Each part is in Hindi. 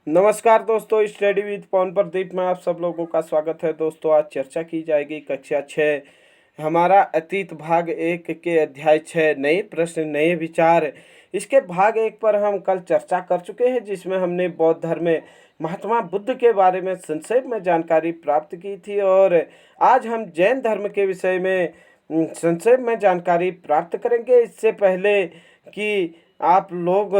नमस्कार दोस्तों, स्टडी विद पवन प्रदीप में आप सब लोगों का स्वागत है। दोस्तों, आज चर्चा की जाएगी कक्षा 6 हमारा अतीत भाग 1 के अध्याय 6 नए प्रश्न नए विचार। इसके भाग 1 पर हम कल चर्चा कर चुके हैं, जिसमें हमने बौद्ध धर्म में महात्मा बुद्ध के बारे में संक्षेप में जानकारी प्राप्त की थी। और आज हम जैन धर्म के विषय में संक्षेप में जानकारी प्राप्त करेंगे। इससे पहले कि आप लोग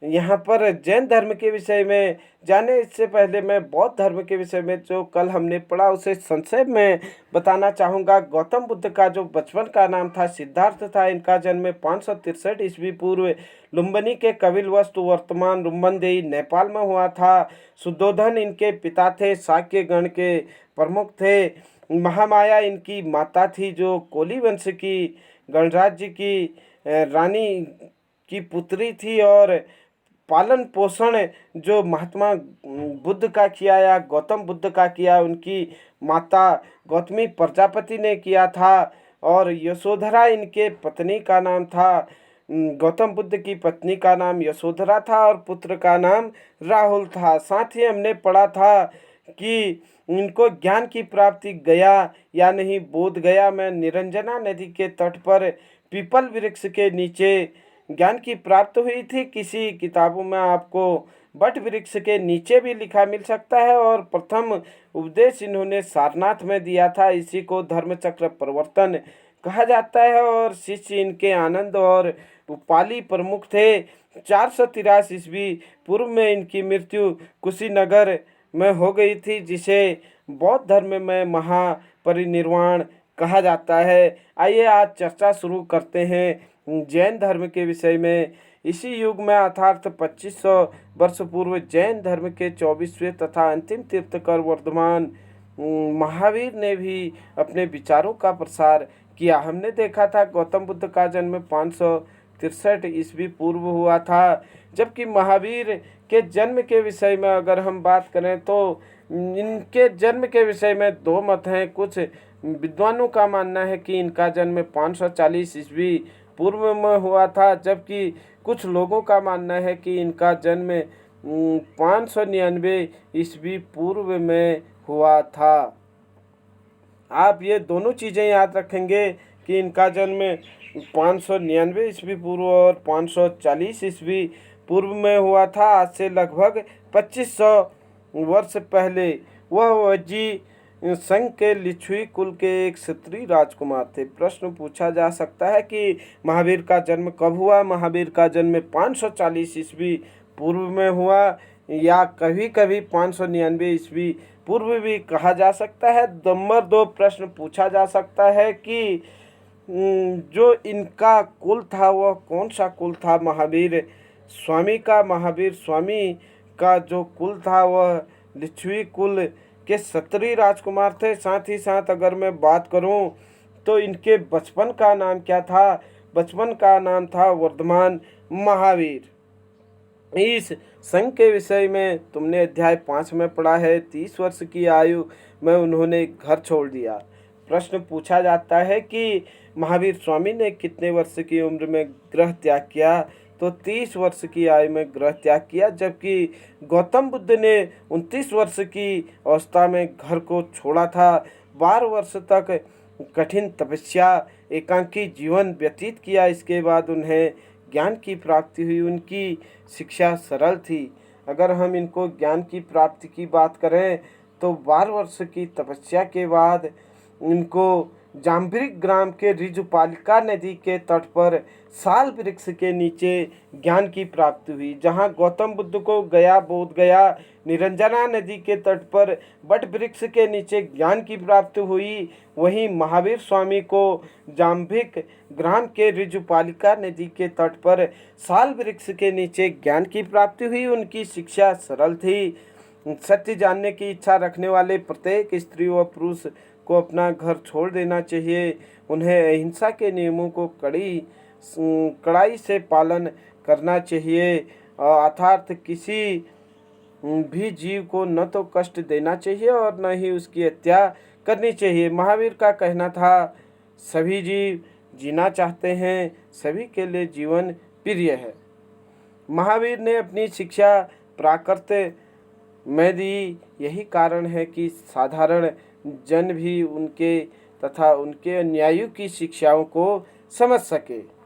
यहाँ पर जैन धर्म के विषय में जाने, इससे पहले मैं बौद्ध धर्म के विषय में जो कल हमने पढ़ा उसे संक्षेप में बताना चाहूँगा। गौतम बुद्ध का जो बचपन का नाम था सिद्धार्थ था। इनका जन्म 563 ईस्वी पूर्व लुम्बिनी के कपिलवस्तु वर्तमान रुम्बनदेही नेपाल में हुआ था। शुद्धोधन इनके पिता थे, शाक्य गण के प्रमुख थे। महामाया इनकी माता थी, जो कोली वंश की गणराज्य की रानी की पुत्री थी। और पालन पोषण जो महात्मा बुद्ध का किया या गौतम बुद्ध का किया, उनकी माता गौतमी प्रजापति ने किया था। और यशोधरा इनके पत्नी का नाम था। गौतम बुद्ध की पत्नी का नाम यशोधरा था और पुत्र का नाम राहुल था। साथ ही हमने पढ़ा था कि इनको ज्ञान की प्राप्ति गया या नहीं बोध गया में निरंजना नदी के तट पर पीपल वृक्ष के नीचे ज्ञान की प्राप्त हुई थी। किसी किताबों में आपको बट वृक्ष के नीचे भी लिखा मिल सकता है। और प्रथम उपदेश इन्होंने सारनाथ में दिया था। इसी को धर्मचक्र प्रवर्तन कहा जाता है। और शिष्य इनके आनंद और उपाली प्रमुख थे। 483 ईस्वी पूर्व में इनकी मृत्यु कुशीनगर में हो गई थी, जिसे बौद्ध धर्म में महापरिनिर्वाण कहा जाता है। आइए आज चर्चा शुरू करते हैं जैन धर्म के विषय में। इसी युग में अर्थात 2500 वर्ष पूर्व जैन धर्म के 24वें तथा अंतिम तीर्थकर वर्धमान महावीर ने भी अपने विचारों का प्रसार किया। हमने देखा था गौतम बुद्ध का जन्म 563 ईस्वी पूर्व हुआ था, जबकि महावीर के जन्म के विषय में अगर हम बात करें तो इनके जन्म के विषय में दो मत हैं। कुछ विद्वानों का मानना है कि इनका जन्म 540 ईस्वी पूर्व में हुआ था, जबकि कुछ लोगों का मानना है कि इनका जन्म 599 ईस्वी पूर्व में हुआ था। आप ये दोनों चीज़ें याद रखेंगे कि इनका जन्म 599 ईस्वी पूर्व और 540 ईस्वी पूर्व में हुआ था। आज से लगभग 2500 वर्ष पहले वह वज्जी संघ के लिच्छवी कुल के एक क्षत्रिय राजकुमार थे। प्रश्न पूछा जा सकता है कि महावीर का जन्म कब हुआ। महावीर का जन्म 540 ईस्वी पूर्व में हुआ या कभी कभी 599 ईस्वी पूर्व भी कहा जा सकता है। नंबर 2 प्रश्न पूछा जा सकता है कि जो इनका कुल था वह कौन सा कुल था। महावीर स्वामी का जो कुल था वह लिच्छवी कुल के क्षत्रिय राजकुमार थे। साथ ही साथ अगर मैं बात करूं तो इनके बचपन का नाम क्या था। बचपन का नाम था वर्धमान महावीर। इस संघ के विषय में तुमने अध्याय 5 में पढ़ा है। 30 वर्ष की आयु में उन्होंने घर छोड़ दिया। प्रश्न पूछा जाता है कि महावीर स्वामी ने कितने वर्ष की उम्र में गृह त्याग किया, तो 30 वर्ष की आयु में गृह त्याग किया, जबकि गौतम बुद्ध ने 29 वर्ष की अवस्था में घर को छोड़ा था। 12 वर्ष तक कठिन तपस्या एकांकी जीवन व्यतीत किया। इसके बाद उन्हें ज्ञान की प्राप्ति हुई। उनकी शिक्षा सरल थी। अगर हम इनको ज्ञान की प्राप्ति की बात करें तो 12 वर्ष की तपस्या के बाद इनको जाम्बिक ग्राम के ऋजुपालिका नदी के तट पर साल वृक्ष के नीचे ज्ञान की प्राप्ति हुई। जहाँ गौतम बुद्ध को गया बोध गया निरंजना नदी के तट पर बट वृक्ष के नीचे ज्ञान की प्राप्ति हुई, वहीं महावीर स्वामी को जाम्बिक ग्राम के ऋजुपालिका नदी के तट पर साल वृक्ष के नीचे ज्ञान की प्राप्ति हुई। उनकी शिक्षा सरल थी। सत्य जानने की इच्छा रखने वाले प्रत्येक स्त्री व पुरुष को अपना घर छोड़ देना चाहिए। उन्हें अहिंसा के नियमों को कड़ाई से पालन करना चाहिए। अर्थात किसी भी जीव को न तो कष्ट देना चाहिए और न ही उसकी हत्या करनी चाहिए। महावीर का कहना था, सभी जीव जीना चाहते हैं, सभी के लिए जीवन प्रिय है। महावीर ने अपनी शिक्षा प्राकृत में दी। यही कारण है कि साधारण जन भी उनके तथा उनके अनुयायियों की शिक्षाओं को समझ सके।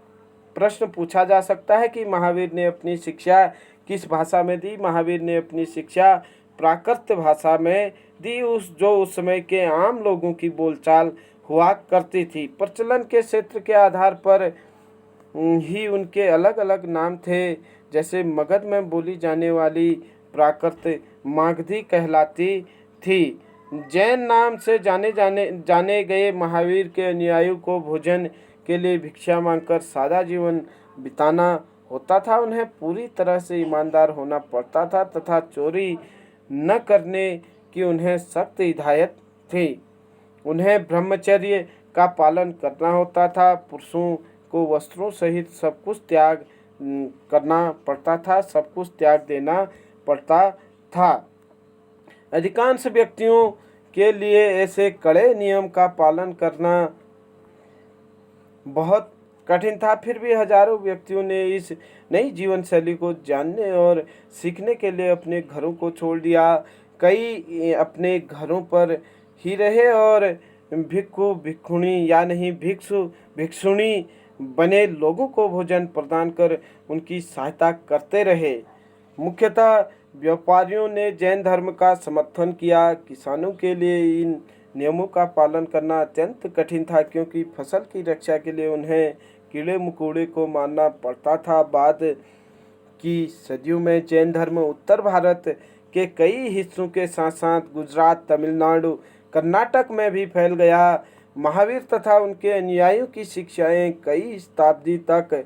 प्रश्न पूछा जा सकता है कि महावीर ने अपनी शिक्षा किस भाषा में दी। महावीर ने अपनी शिक्षा प्राकृत भाषा में दी, उस समय के आम लोगों की बोलचाल हुआ करती थी। प्रचलन के क्षेत्र के आधार पर ही उनके अलग अलग नाम थे। जैसे मगध में बोली जाने वाली प्राकृत मागधी कहलाती थी। जैन नाम से जाने गए महावीर के अनुयायियों को भोजन के लिए भिक्षा मांगकर सादा जीवन बिताना होता था। उन्हें पूरी तरह से ईमानदार होना पड़ता था तथा चोरी न करने की उन्हें सख्त हिदायत थी। उन्हें ब्रह्मचर्य का पालन करना होता था। पुरुषों को वस्त्रों सहित सब कुछ त्याग करना पड़ता था, सब कुछ त्याग देना पड़ता था। अधिकांश व्यक्तियों के लिए ऐसे कड़े नियम का पालन करना बहुत कठिन था। फिर भी हजारों व्यक्तियों ने इस नई जीवन शैली को जानने और सीखने के लिए अपने घरों को छोड़ दिया। कई अपने घरों पर ही रहे और भिक्षु भिक्षुणी या नहीं भिक्षु भिक्षुणी बने लोगों को भोजन प्रदान कर उनकी सहायता करते रहे। मुख्यतः व्यापारियों ने जैन धर्म का समर्थन किया। किसानों के लिए इन नियमों का पालन करना अत्यंत कठिन था, क्योंकि फसल की रक्षा के लिए उन्हें कीड़े मकोड़े को मारना पड़ता था। बाद की सदियों में जैन धर्म उत्तर भारत के कई हिस्सों के साथ साथ गुजरात, तमिलनाडु, कर्नाटक में भी फैल गया। महावीर तथा उनके अनुयायियों की शिक्षाएं कई शताब्दी तक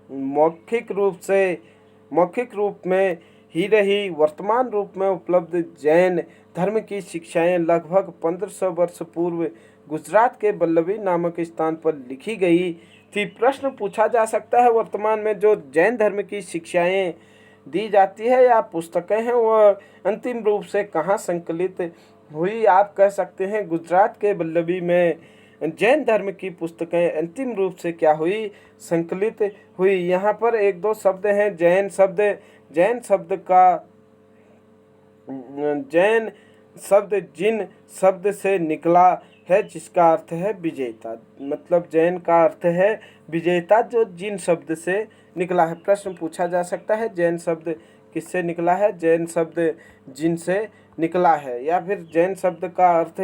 मौखिक रूप में ही रही। वर्तमान रूप में उपलब्ध जैन धर्म की शिक्षाएं लगभग 1500 वर्ष पूर्व गुजरात के वल्लभी नामक स्थान पर लिखी गई थी। प्रश्न पूछा जा सकता है, वर्तमान में जो जैन धर्म की शिक्षाएं दी जाती है या पुस्तकें हैं, वह अंतिम रूप से कहाँ संकलित हुई? आप कह सकते हैं गुजरात के वल्लभी में जैन धर्म की पुस्तकें अंतिम रूप से क्या हुई? संकलित हुई। यहाँ पर एक दो शब्द हैं। जैन शब्द जिन शब्द से निकला है, जिसका अर्थ है विजेता। मतलब जैन का अर्थ है विजेता, जो जिन शब्द से निकला है। प्रश्न पूछा जा सकता है जैन शब्द किससे निकला है? जैन शब्द जिन से निकला है। या फिर जैन शब्द का अर्थ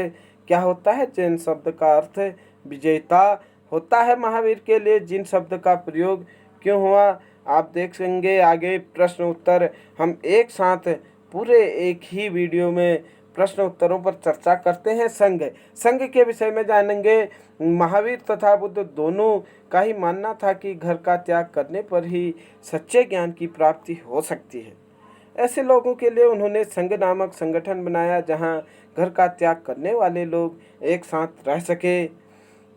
क्या होता है? जैन शब्द का अर्थ विजेता होता है। महावीर के लिए जिन शब्द का प्रयोग क्यों हुआ? आप देखेंगे आगे प्रश्न उत्तर हम एक साथ पूरे एक ही वीडियो में प्रश्न उत्तरों पर चर्चा करते हैं। संघ के विषय में जानेंगे। महावीर तथा बुद्ध दोनों का ही मानना था कि घर का त्याग करने पर ही सच्चे ज्ञान की प्राप्ति हो सकती है। ऐसे लोगों के लिए उन्होंने संघ नामक संगठन बनाया, जहां घर का त्याग करने वाले लोग एक साथ रह सके।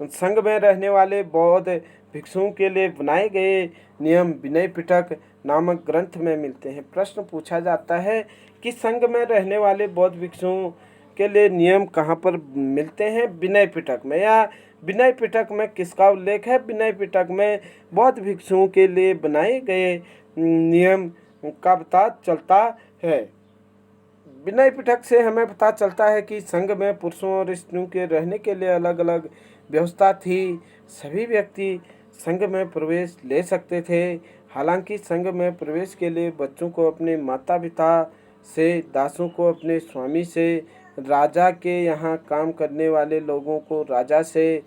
संघ में रहने वाले बौद्ध भिक्षुओं के लिए बनाए गए नियम विनय पिटक नामक ग्रंथ में मिलते हैं। प्रश्न पूछा जाता है कि संघ में रहने वाले बौद्ध भिक्षुओं के लिए नियम कहाँ पर मिलते हैं? विनय पिटक में। या विनय पिटक में किसका उल्लेख है? विनय पिटक में बौद्ध भिक्षुओं के लिए बनाए गए नियम का पता चलता है। विनय पिटक से हमें पता चलता है कि संघ में पुरुषों और स्त्रियों के रहने के लिए अलग अलग व्यवस्था थी। सभी व्यक्ति संघ में प्रवेश ले सकते थे। हालांकि संघ में प्रवेश के लिए बच्चों को अपने माता पिता से, दासों को अपने स्वामी से, राजा के यहाँ काम करने वाले लोगों को राजा से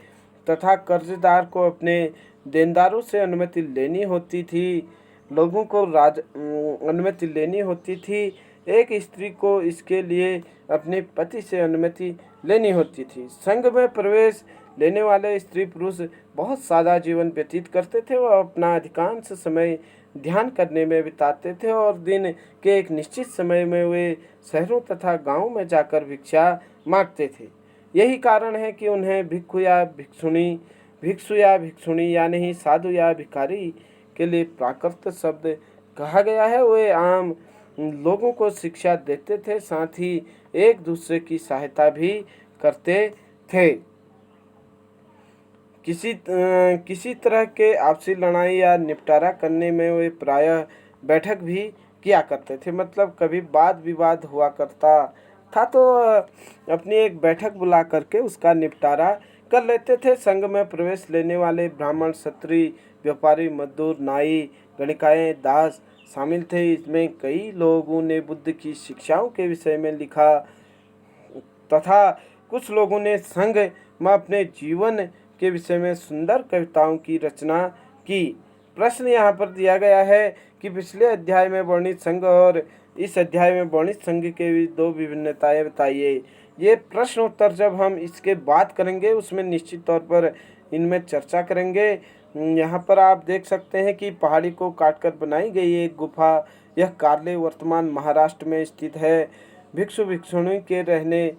तथा कर्जदार को अपने देनदारों से अनुमति लेनी होती थी। अनुमति लेनी होती थी। एक स्त्री को इसके लिए अपने पति से अनुमति लेनी होती थी। संघ में प्रवेश लेने वाले स्त्री पुरुष बहुत सादा जीवन व्यतीत करते थे। वह अपना अधिकांश समय ध्यान करने में बिताते थे और दिन के एक निश्चित समय में वे शहरों तथा गांवों में जाकर भिक्षा मांगते थे। यही कारण है कि उन्हें भिक्षु या भिक्षुणी या नहीं साधु या भिखारी के लिए प्राकृत शब्द कहा गया है। वे आम लोगों को शिक्षा देते थे, साथ ही एक दूसरे की सहायता भी करते थे। किसी तरह के आपसी लड़ाई या निपटारा करने में वे प्रायः बैठक भी किया करते थे। मतलब कभी वाद विवाद हुआ करता था तो अपनी एक बैठक बुला करके उसका निपटारा कर लेते थे। संघ में प्रवेश लेने वाले ब्राह्मण, क्षत्रिय, व्यापारी, मजदूर, नाई, गणिकाएँ, दास शामिल थे। इसमें कई लोगों ने बुद्ध की शिक्षाओं के विषय में लिखा तथा कुछ लोगों ने संघ में अपने जीवन के विषय में सुंदर कविताओं की रचना की। प्रश्न यहाँ पर दिया गया है कि पिछले अध्याय में वर्णित संघ और इस अध्याय में वर्णित संघ के दो विभिन्नताएं बताइए। ये प्रश्न उत्तर जब हम इसके बात करेंगे उसमें निश्चित तौर पर इनमें चर्चा करेंगे। यहाँ पर आप देख सकते हैं कि पहाड़ी को काटकर बनाई गई एक गुफा, यह कार्ले वर्तमान महाराष्ट्र में स्थित है। भिक्षु भिक्षुणी के रहने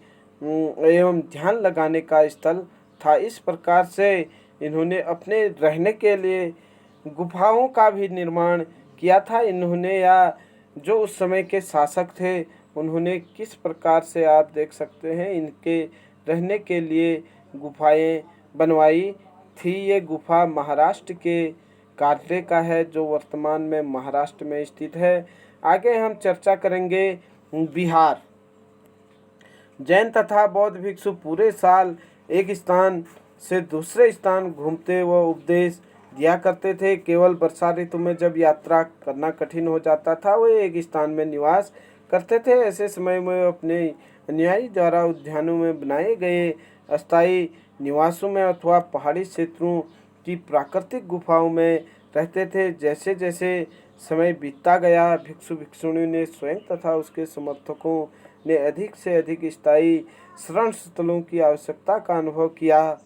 एवं ध्यान लगाने का स्थल था। इस प्रकार से इन्होंने अपने रहने के लिए गुफाओं का भी निर्माण किया था। इन्होंने या जो उस समय के शासक थे उन्होंने किस प्रकार से आप देख सकते हैं इनके रहने के लिए गुफाएं बनवाई थी। ये गुफा महाराष्ट्र के कार्ले का है जो वर्तमान में महाराष्ट्र में स्थित है। आगे हम चर्चा करेंगे बिहार। जैन तथा बौद्ध भिक्षु पूरे साल एक स्थान से दूसरे स्थान घूमते व उपदेश दिया करते थे। केवल वर्षा ऋतु में जब यात्रा करना कठिन हो जाता था वे एक स्थान में निवास करते थे। ऐसे समय में अपने अनुयायी द्वारा उद्यानों में बनाए गए अस्थायी निवासों में अथवा पहाड़ी क्षेत्रों की प्राकृतिक गुफाओं में रहते थे। जैसे जैसे समय बीतता गया भिक्षु भिक्षुणियों ने स्वयं तथा उसके समर्थकों ने अधिक से अधिक स्थायी शरण स्थलों की आवश्यकता का अनुभव किया।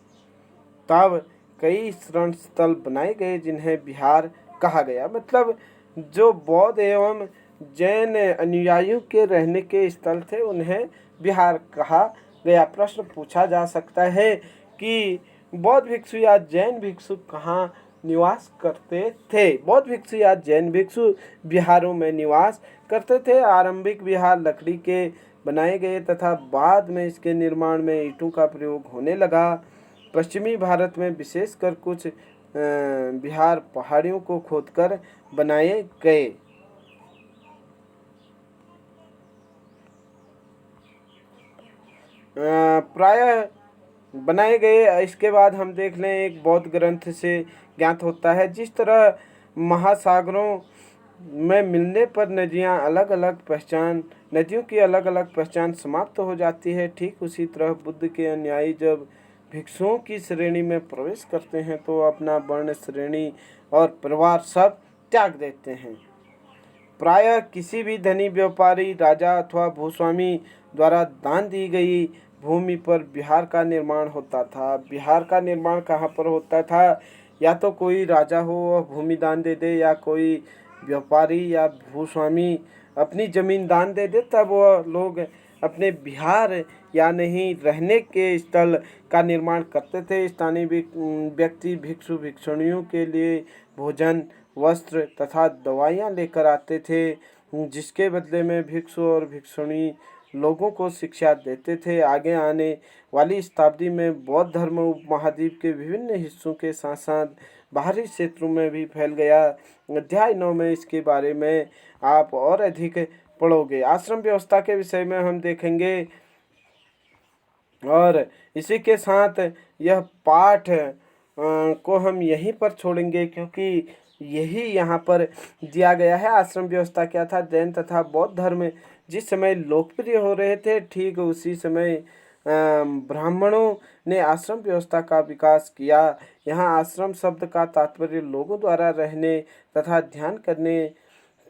तब कई शरण स्थल बनाए गए जिन्हें बिहार कहा गया। मतलब जो बौद्ध एवं जैन अनुयायियों के रहने के स्थल थे उन्हें बिहार कहा गया। प्रश्न पूछा जा सकता है कि बौद्ध भिक्षु या जैन भिक्षु कहाँ निवास करते थे। बौद्ध भिक्षु या जैन भिक्षु बिहारों में निवास करते थे। आरंभिक बिहार लकड़ी के बनाए गए तथा बाद में इसके निर्माण में ईंटों का प्रयोग होने लगा। पश्चिमी भारत में विशेषकर कुछ बिहार पहाड़ियों को खोदकर बनाए गए। प्रायः बनाए गए। इसके बाद हम देख लें एक बौद्ध ग्रंथ से ज्ञात होता है जिस तरह महासागरों में मिलने पर नदियों की अलग अलग पहचान समाप्त हो जाती है, ठीक उसी तरह बुद्ध के अनुयायी जब भिक्षुओं की श्रेणी में प्रवेश करते हैं तो अपना वर्ण, श्रेणी और परिवार सब त्याग देते हैं। प्रायः किसी भी धनी व्यापारी, राजा अथवा भूस्वामी द्वारा दान दी गई भूमि पर बिहार का निर्माण होता था। बिहार का निर्माण कहाँ पर होता था? या तो कोई राजा हो वह भूमि दान दे दे या कोई व्यापारी या भूस्वामी अपनी जमीन दान दे दे, तब वह लोग अपने बिहार या नहीं रहने के स्थल का निर्माण करते थे। स्थानीय व्यक्ति भिक्षु भिक्षुणियों के लिए भोजन, वस्त्र तथा दवाइयाँ लेकर आते थे, जिसके बदले में भिक्षु और भिक्षुणी लोगों को शिक्षा देते थे। आगे आने वाली शताब्दी में बौद्ध धर्म उपमहाद्वीप के विभिन्न हिस्सों के साथ साथ बाहरी क्षेत्रों में भी फैल गया। अध्याय 9 में इसके बारे में आप और अधिक पढ़ोगे। आश्रम व्यवस्था के विषय में हम देखेंगे और इसी के साथ यह पाठ को हम यहीं पर छोड़ेंगे क्योंकि यही यहाँ पर दिया गया है। आश्रम व्यवस्था क्या था? जैन तथा बौद्ध धर्म जिस समय लोकप्रिय हो रहे थे ठीक उसी समय ब्राह्मणों ने आश्रम व्यवस्था का विकास किया। यहाँ आश्रम शब्द का तात्पर्य लोगों द्वारा रहने तथा ध्यान करने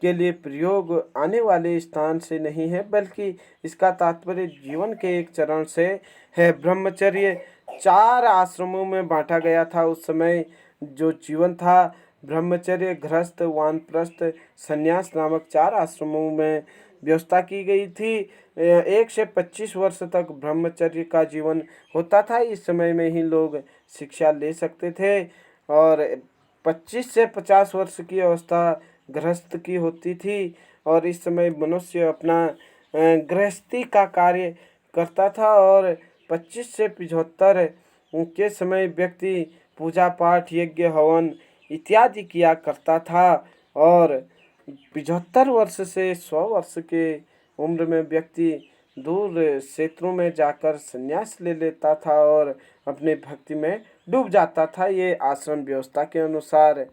के लिए प्रयोग आने वाले स्थान से नहीं है, बल्कि इसका तात्पर्य जीवन के एक चरण से है। ब्रह्मचर्य 4 आश्रमों में बांटा गया था। उस समय जो जीवन था ब्रह्मचर्य, गृहस्थ, वानप्रस्थ, संन्यास नामक 4 आश्रमों में व्यवस्था की गई थी। 1 से 25 वर्ष तक ब्रह्मचर्य का जीवन होता था। इस समय में ही लोग शिक्षा ले सकते थे और 25 से 50 वर्ष की अवस्था गृहस्थ की होती थी और इस समय मनुष्य अपना गृहस्थी का कार्य करता था और 25 से 75 के समय व्यक्ति पूजा पाठ, यज्ञ, हवन इत्यादि किया करता था और 75 वर्ष से 100 वर्ष के उम्र में व्यक्ति दूर क्षेत्रों में जाकर संन्यास ले लेता था और अपने भक्ति में डूब जाता था। ये आश्रम व्यवस्था के अनुसार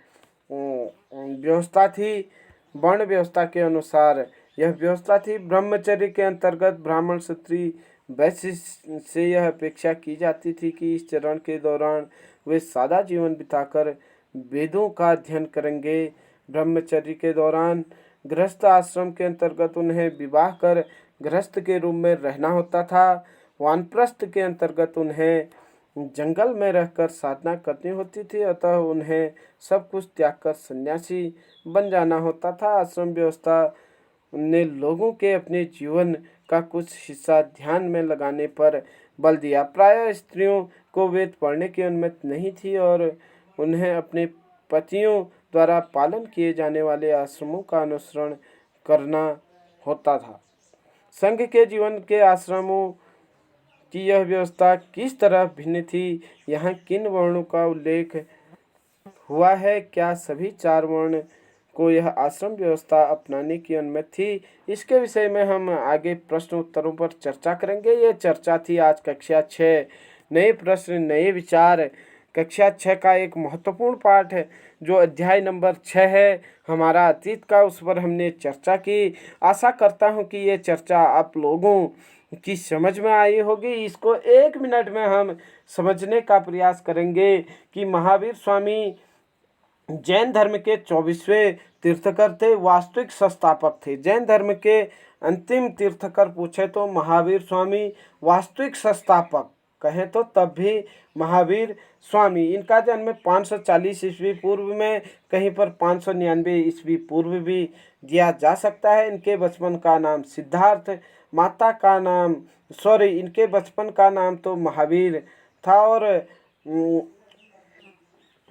व्यवस्था थी। वर्ण व्यवस्था के अनुसार यह व्यवस्था थी। ब्रह्मचर्य के अंतर्गत ब्राह्मण, क्षत्रिय, वैश्य से यह अपेक्षा की जाती थी कि इस चरण के दौरान वे सादा जीवन बिताकर वेदों का अध्ययन करेंगे। ब्रह्मचर्य के दौरान गृहस्थ आश्रम के अंतर्गत उन्हें विवाह कर गृहस्थ के रूप में रहना होता था। वानप्रस्थ के अंतर्गत उन्हें जंगल में रहकर साधना करनी होती थी, अतः उन्हें सब कुछ त्याग कर सन्यासी बन जाना होता था। आश्रम व्यवस्था ने लोगों के अपने जीवन का कुछ हिस्सा ध्यान में लगाने पर बल दिया। प्रायः स्त्रियों को वेद पढ़ने की अनुमति नहीं थी और उन्हें अपने पतियों द्वारा पालन किए जाने वाले आश्रमों का अनुसरण करना होता था। संघ के जीवन के आश्रमों की यह व्यवस्था किस तरह भिन्न थी? यहाँ किन वर्णों का उल्लेख हुआ है? क्या सभी 4 वर्ण को यह आश्रम व्यवस्था अपनाने की अनुमति थी? इसके विषय में हम आगे प्रश्न उत्तरों पर चर्चा करेंगे। ये चर्चा थी आज कक्षा 6 नए प्रश्न नए विचार। कक्षा 6 का एक महत्वपूर्ण पाठ है जो अध्याय नंबर 6 है हमारा अतीत का, उस पर हमने चर्चा की। आशा करता हूँ कि ये चर्चा आप लोगों की समझ में आई होगी। इसको 1 मिनट में हम समझने का प्रयास करेंगे कि महावीर स्वामी जैन धर्म के 24वें तीर्थकर थे, वास्तविक संस्थापक थे। जैन धर्म के अंतिम तीर्थकर पूछे तो महावीर स्वामी वास्तविक संस्थापक कहें तो तब भी महावीर स्वामी। इनका जन्म 540 ईस्वी पूर्व में, कहीं पर 599 ईस्वी पूर्व भी दिया जा सकता है। इनके बचपन का नाम सिद्धार्थ, माता का नाम इनके बचपन का नाम तो महावीर था और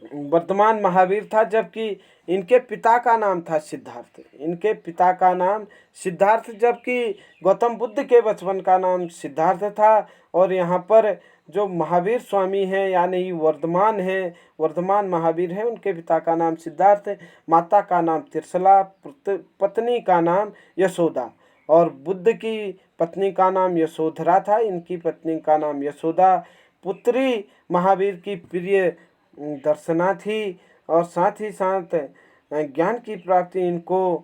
वर्तमान महावीर था, जबकि इनके पिता का नाम था सिद्धार्थ। इनके पिता का नाम सिद्धार्थ, जबकि गौतम बुद्ध के बचपन का नाम सिद्धार्थ था। और यहाँ पर जो महावीर स्वामी हैं यानी वर्धमान महावीर हैं, उनके पिता का नाम सिद्धार्थ, माता का नाम त्रिशला, पत्नी का नाम यशोदा और बुद्ध की पत्नी का नाम यशोधरा था। इनकी पत्नी का नाम यशोदा। पुत्री महावीर की प्रिय दर्शना थी और साथ ही साथ ज्ञान की प्राप्ति इनको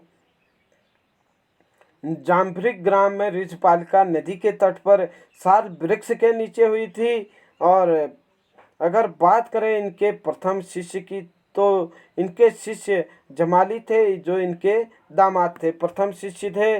जाम्भृग ग्राम में ऋषपालिका नदी के तट पर साल वृक्ष के नीचे हुई थी। और अगर बात करें इनके प्रथम शिष्य की तो इनके शिष्य जमाली थे जो इनके दामाद थे, प्रथम शिष्य थे।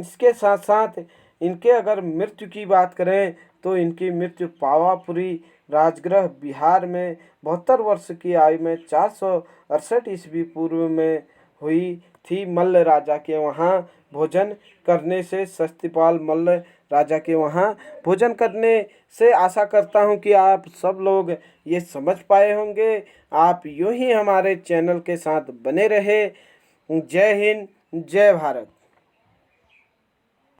इसके साथ साथ इनके अगर मृत्यु की बात करें तो इनकी मृत्यु पावापुरी राजगृह बिहार में 72 वर्ष की आयु में 468 ईस्वी पूर्व में हुई थी। मल्ल राजा के वहाँ भोजन करने से, शक्तिपाल मल्ल राजा के वहाँ भोजन करने से आशा करता हूँ कि आप सब लोग ये समझ पाए होंगे। आप यूँ ही हमारे चैनल के साथ बने रहे। जय हिंद, जय भारत।